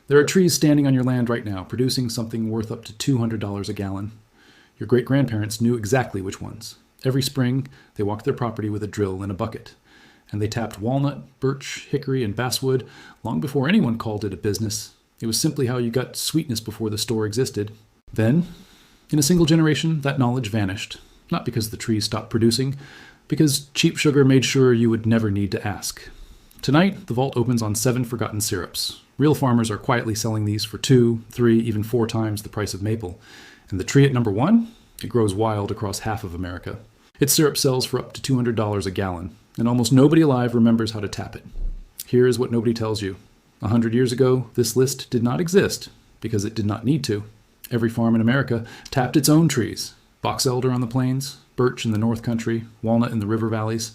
There are trees standing on your land right now, producing something worth up to $200 a gallon. Your great-grandparents knew exactly which ones. Every spring, they walked their property with a drill and a bucket. And they tapped walnut, birch, hickory, and basswood long before anyone called it a business. It was simply how you got sweetness before the store existed. Then, in a single generation, that knowledge vanished. Not because the trees stopped producing, because cheap sugar made sure you would never need to ask. Tonight, the vault opens on 7 forgotten syrups. Real farmers are quietly selling these for 2, 3, even 4 times the price of maple. And the tree at number 1? It grows wild across half of America. Its syrup sells for up to $200 a gallon, and almost nobody alive remembers how to tap it. Here is what nobody tells you. 100 years ago, this list did not exist, because it did not need to. Every farm in America tapped its own trees. Boxelder on the plains, birch in the north country, walnut in the river valleys.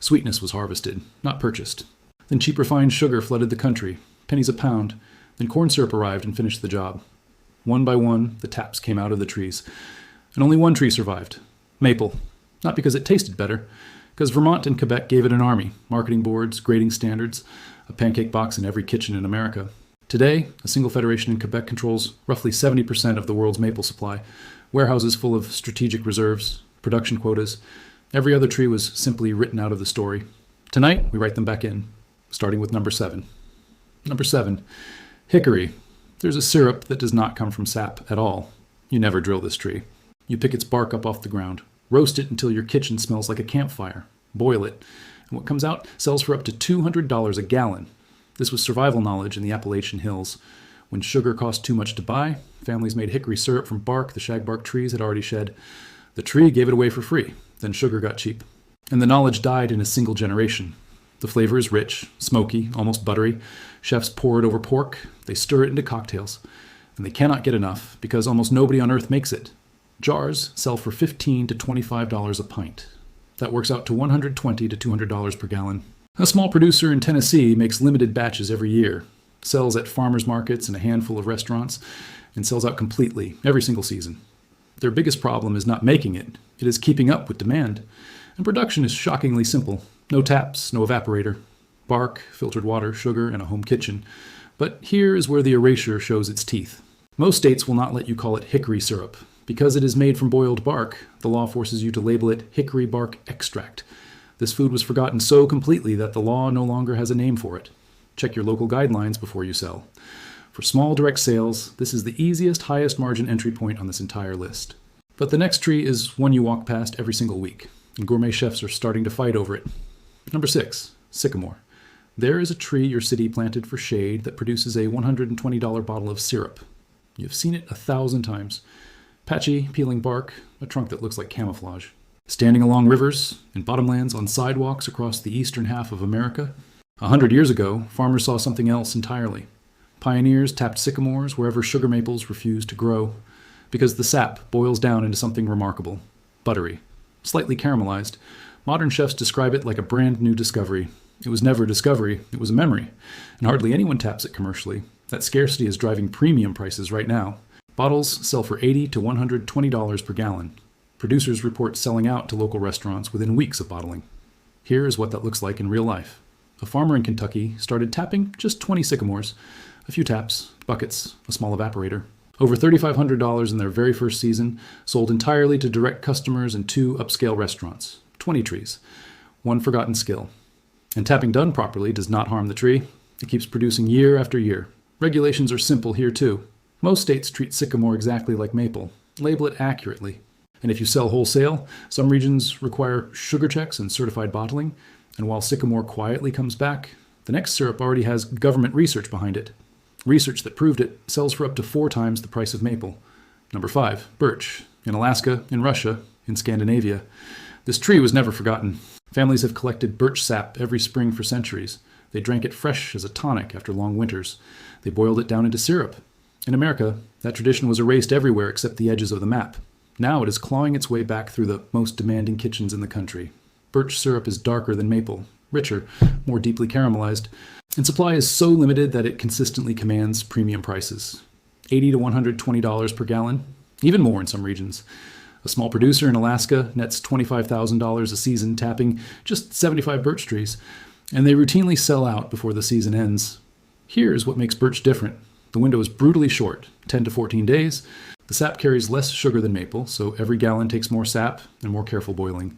Sweetness was harvested, not purchased. Then cheap refined sugar flooded the country, pennies a pound. Then corn syrup arrived and finished the job. One by one, the taps came out of the trees. And only one tree survived. Maple. Not because it tasted better, because Vermont and Quebec gave it an army, marketing boards, grading standards, a pancake box in every kitchen in America. Today, a single federation in Quebec controls roughly 70% of the world's maple supply, warehouses full of strategic reserves, production quotas. Every other tree was simply written out of the story. Tonight, we write them back in, starting with number 7. Number 7, hickory. There's a syrup that does not come from sap at all. You never drill this tree. You pick its bark up off the ground, roast it until your kitchen smells like a campfire, boil it, and what comes out sells for up to $200 a gallon. This was survival knowledge in the Appalachian Hills. When sugar cost too much to buy, families made hickory syrup from bark the shagbark trees had already shed. The tree gave it away for free, then sugar got cheap. And the knowledge died in a single generation. The flavor is rich, smoky, almost buttery. Chefs pour it over pork, they stir it into cocktails. And they cannot get enough, because almost nobody on earth makes it. Jars sell for $15 to $25 a pint. That works out to $120 to $200 per gallon. A small producer in Tennessee makes limited batches every year, sells at farmers markets and a handful of restaurants, and sells out completely every single season. Their biggest problem is not making it, it is keeping up with demand. And production is shockingly simple. No taps, no evaporator. Bark, filtered water, sugar, and a home kitchen. But here is where the erasure shows its teeth. Most states will not let you call it hickory syrup. Because it is made from boiled bark, the law forces you to label it hickory bark extract. This food was forgotten so completely that the law no longer has a name for it. Check your local guidelines before you sell. For small direct sales, this is the easiest, highest margin entry point on this entire list. But the next tree is one you walk past every single week, and gourmet chefs are starting to fight over it. Number 6, sycamore. There is a tree your city planted for shade that produces a $120 bottle of syrup. You've seen it 1,000 times. Patchy, peeling bark, a trunk that looks like camouflage. Standing along rivers, in bottomlands, on sidewalks across the eastern half of America. 100 years ago, farmers saw something else entirely. Pioneers tapped sycamores wherever sugar maples refused to grow, because the sap boils down into something remarkable, buttery, slightly caramelized. Modern chefs describe it like a brand new discovery. It was never a discovery, it was a memory, and hardly anyone taps it commercially. That scarcity is driving premium prices right now. Bottles sell for $80 to $120 per gallon. Producers report selling out to local restaurants within weeks of bottling. Here is what that looks like in real life. A farmer in Kentucky started tapping just 20 sycamores, a few taps, buckets, a small evaporator. Over $3,500 in their very first season, sold entirely to direct customers in 2 upscale restaurants. 20 trees. One forgotten skill. And tapping done properly does not harm the tree. It keeps producing year after year. Regulations are simple here too. Most states treat sycamore exactly like maple. Label it accurately. And if you sell wholesale, some regions require sugar checks and certified bottling. And while sycamore quietly comes back, the next syrup already has government research behind it. Research that proved it sells for up to 4 times the price of maple. Number 5, birch. In Alaska, in Russia, in Scandinavia. This tree was never forgotten. Families have collected birch sap every spring for centuries. They drank it fresh as a tonic after long winters. They boiled it down into syrup. In America, that tradition was erased everywhere except the edges of the map. Now it is clawing its way back through the most demanding kitchens in the country. Birch syrup is darker than maple, richer, more deeply caramelized, and supply is so limited that it consistently commands premium prices. $80 to $120 per gallon, even more in some regions. A small producer in Alaska nets $25,000 a season tapping just 75 birch trees, and they routinely sell out before the season ends. Here's what makes birch different. The window is brutally short, 10 to 14 days. The sap carries less sugar than maple, so every gallon takes more sap and more careful boiling.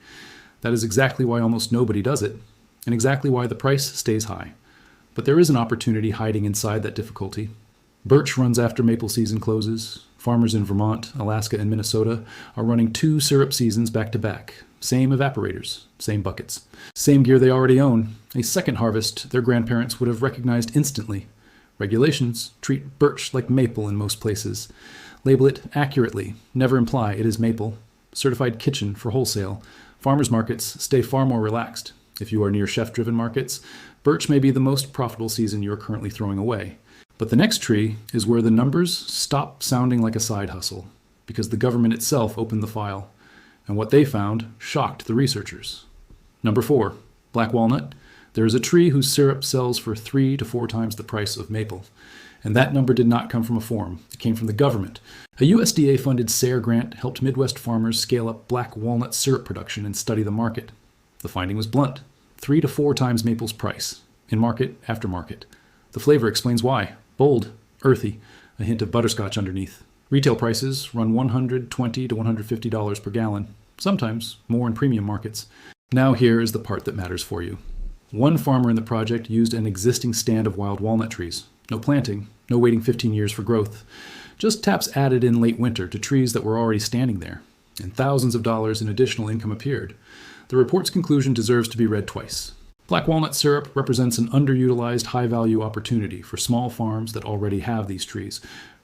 That is exactly why almost nobody does it, and exactly why the price stays high. But there is an opportunity hiding inside that difficulty. Birch runs after maple season closes. Farmers in Vermont, Alaska, and Minnesota are running 2 syrup seasons back to back. Same evaporators, same buckets, same gear they already own. A second harvest their grandparents would have recognized instantly. Regulations treat birch like maple in most places. Label it accurately, never imply it is maple. Certified kitchen for wholesale. Farmers markets stay far more relaxed. If you are near chef-driven markets, birch may be the most profitable season you are currently throwing away. But the next tree is where the numbers stop sounding like a side hustle, because the government itself opened the file, and what they found shocked the researchers. Number 4, black walnut. There is a tree whose syrup sells for 3 to 4 times the price of maple. And that number did not come from a forum. It came from the government. A USDA-funded SARE grant helped Midwest farmers scale up black walnut syrup production and study the market. The finding was blunt: 3 to 4 times maple's price, in market after market. The flavor explains why. Bold, earthy, a hint of butterscotch underneath. Retail prices run $120 to $150 per gallon, sometimes more in premium markets. Now here is the part that matters for you. One farmer in the project used an existing stand of wild walnut trees. No planting, no waiting 15 years for growth. Just taps added in late winter to trees that were already standing there. And thousands of dollars in additional income appeared. The report's conclusion deserves to be read twice. Black walnut syrup represents an underutilized high-value opportunity for small farms that already have these trees.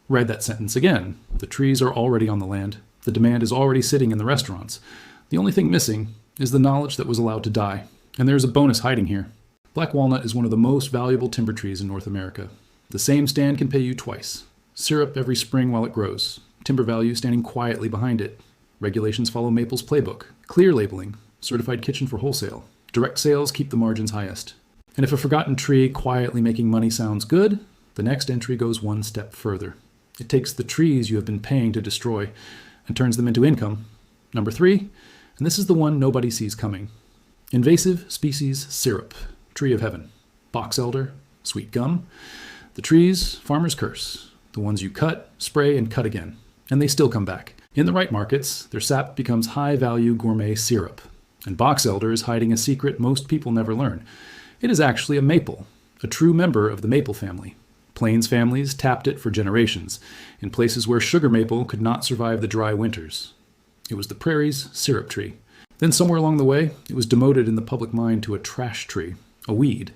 Read that sentence again. The trees are already on the land. The demand is already sitting in the restaurants. The only thing missing is the knowledge that was allowed to die. And there's a bonus hiding here. Black walnut is one of the most valuable timber trees in North America. The same stand can pay you twice. Syrup every spring while it grows. Timber value standing quietly behind it. Regulations follow maple's playbook. Clear labeling. Certified kitchen for wholesale. Direct sales keep the margins highest. And if a forgotten tree quietly making money sounds good, the next entry goes one step further. It takes the trees you have been paying to destroy and turns them into income. Number 3, and this is the one nobody sees coming. Invasive species syrup. Tree of heaven. Boxelder. Sweet gum. The trees farmers curse. The ones you cut, spray, and cut again. And they still come back. In the right markets, their sap becomes high-value gourmet syrup. And boxelder is hiding a secret most people never learn. It is actually a maple, a true member of the maple family. Plains families tapped it for generations, in places where sugar maple could not survive the dry winters. It was the prairie's syrup tree. Then somewhere along the way, it was demoted in the public mind to a trash tree, a weed.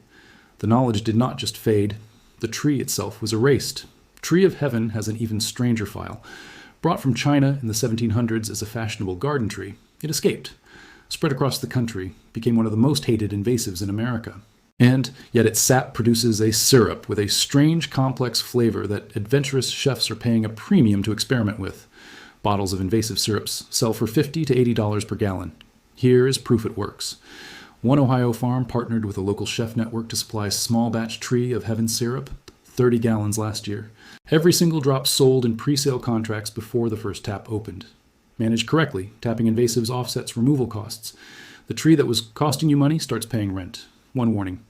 The knowledge did not just fade. The tree itself was erased. Tree of Heaven has an even stranger file. Brought from China in the 1700s as a fashionable garden tree, it escaped. Spread across the country, became one of the most hated invasives in America. And yet its sap produces a syrup with a strange, complex flavor that adventurous chefs are paying a premium to experiment with. Bottles of invasive syrups sell for $50 to $80 per gallon. Here is proof it works. One Ohio farm partnered with a local chef network to supply a small batch Tree of Heaven syrup, 30 gallons last year. Every single drop sold in pre-sale contracts before the first tap opened. Managed correctly, tapping invasives offsets removal costs. The tree that was costing you money starts paying rent. One warning: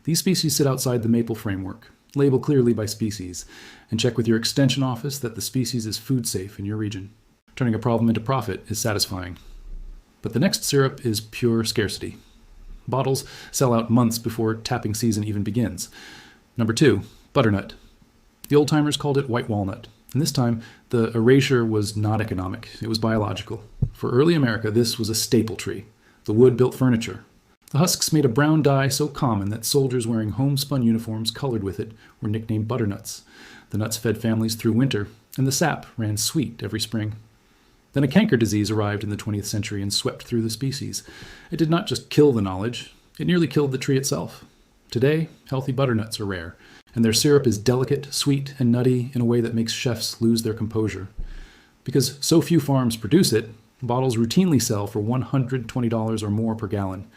these species sit outside the maple framework. Label clearly by species, and check with your extension office that the species is food safe in your region. Turning a problem into profit is satisfying. But the next syrup is pure scarcity. Bottles sell out months before tapping season even begins. Number 2, butternut. The old-timers called it white walnut. And this time, the erasure was not economic. It was biological. For early America, this was a staple tree. The wood built furniture. The husks made a brown dye so common that soldiers wearing homespun uniforms colored with it were nicknamed butternuts. The nuts fed families through winter, and the sap ran sweet every spring. Then a canker disease arrived in the 20th century and swept through the species. It did not just kill the knowledge, it nearly killed the tree itself. Today, healthy butternuts are rare, and their syrup is delicate, sweet, and nutty in a way that makes chefs lose their composure. Because so few farms produce it, bottles routinely sell for $120 or more per gallon.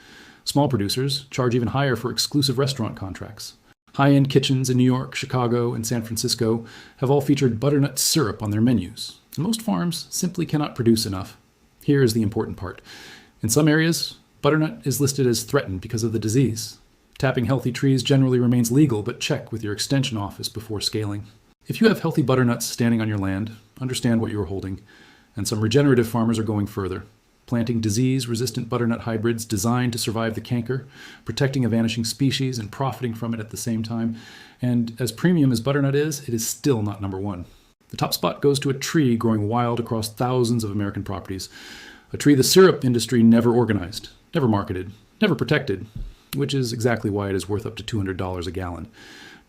Small producers charge even higher for exclusive restaurant contracts. High-end kitchens in New York, Chicago, and San Francisco have all featured butternut syrup on their menus. And most farms simply cannot produce enough. Here is the important part. In some areas, butternut is listed as threatened because of the disease. Tapping healthy trees generally remains legal, but check with your extension office before scaling. If you have healthy butternuts standing on your land, understand what you are holding. And some regenerative farmers are going further, planting disease-resistant butternut hybrids designed to survive the canker, protecting a vanishing species and profiting from it at the same time. And as premium as butternut is, it is still not number one. The top spot goes to a tree growing wild across thousands of American properties, a tree the syrup industry never organized, never marketed, never protected, which is exactly why it is worth up to $200 a gallon.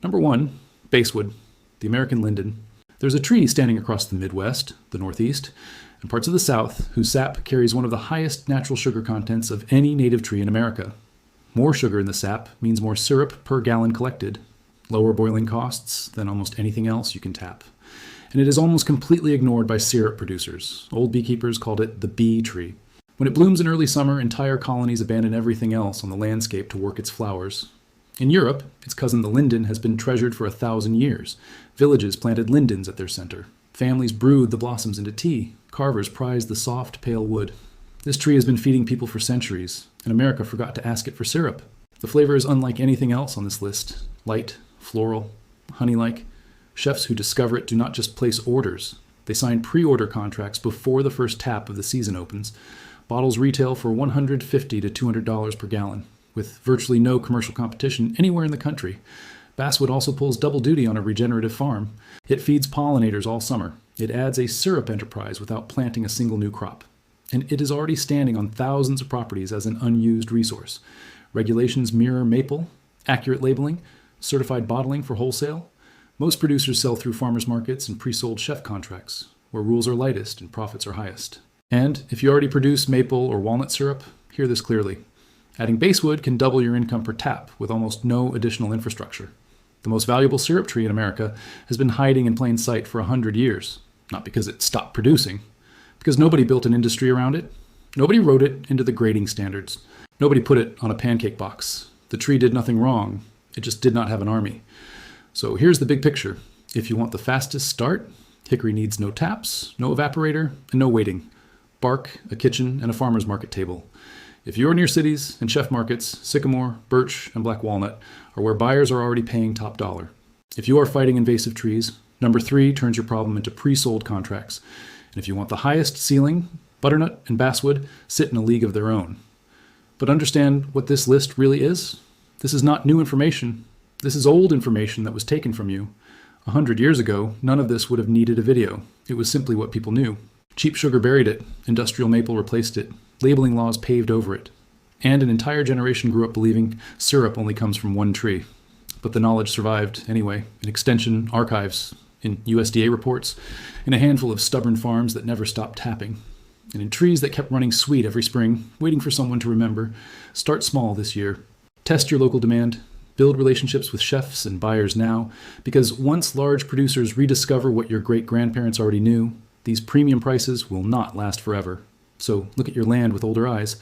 Number one, basswood, the American linden. There's a tree standing across the Midwest, the Northeast, and parts of the South whose sap carries one of the highest natural sugar contents of any native tree in America. More sugar in the sap means more syrup per gallon collected, lower boiling costs than almost anything else you can tap. And it is almost completely ignored by syrup producers. Old beekeepers called it the bee tree. When it blooms in early summer, entire colonies abandon everything else on the landscape to work its flowers. In Europe, its cousin the linden has been treasured for 1,000 years. Villages planted lindens at their center. Families brewed the blossoms into tea. Carvers prized the soft, pale wood. This tree has been feeding people for centuries, and America forgot to ask it for syrup. The flavor is unlike anything else on this list. Light, floral, honey-like. Chefs who discover it do not just place orders. They sign pre-order contracts before the first tap of the season opens. Bottles retail for $150 to $200 per gallon, with virtually no commercial competition anywhere in the country. Basswood also pulls double duty on a regenerative farm. It feeds pollinators all summer. It adds a syrup enterprise without planting a single new crop. And it is already standing on thousands of properties as an unused resource. Regulations mirror maple, accurate labeling, certified bottling for wholesale. Most producers sell through farmers markets and pre-sold chef contracts, where rules are lightest and profits are highest. And if you already produce maple or walnut syrup, hear this clearly. Adding basswood can double your income per tap with almost no additional infrastructure. The most valuable syrup tree in America has been hiding in plain sight for 100 years, not because it stopped producing, because nobody built an industry around it. Nobody wrote it into the grading standards. Nobody put it on a pancake box. The tree did nothing wrong. It just did not have an army. So here's the big picture. If you want the fastest start, hickory needs no taps, no evaporator, and no waiting. Bark, a kitchen, and a farmer's market table. If you're near cities and chef markets, sycamore, birch, and black walnut are where buyers are already paying top dollar. If you are fighting invasive trees, number 3 turns your problem into pre-sold contracts. And if you want the highest ceiling, butternut and basswood sit in a league of their own. But understand what this list really is. This is not new information. This is old information that was taken from you. 100 years ago, none of this would have needed a video. It was simply what people knew. Cheap sugar buried it. Industrial maple replaced it. Labeling laws paved over it. And an entire generation grew up believing syrup only comes from one tree. But the knowledge survived anyway, in extension archives, in USDA reports, in a handful of stubborn farms that never stopped tapping, and in trees that kept running sweet every spring, waiting for someone to remember. Start small this year. Test your local demand. Build relationships with chefs and buyers now, because once large producers rediscover what your great-grandparents already knew, these premium prices will not last forever. So look at your land with older eyes.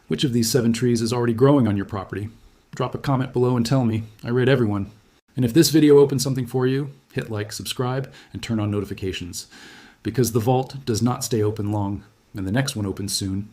Which of these 7 trees is already growing on your property? Drop a comment below and tell me. I read everyone. And if this video opened something for you, hit like, subscribe, and turn on notifications. Because the vault does not stay open long, and the next one opens soon.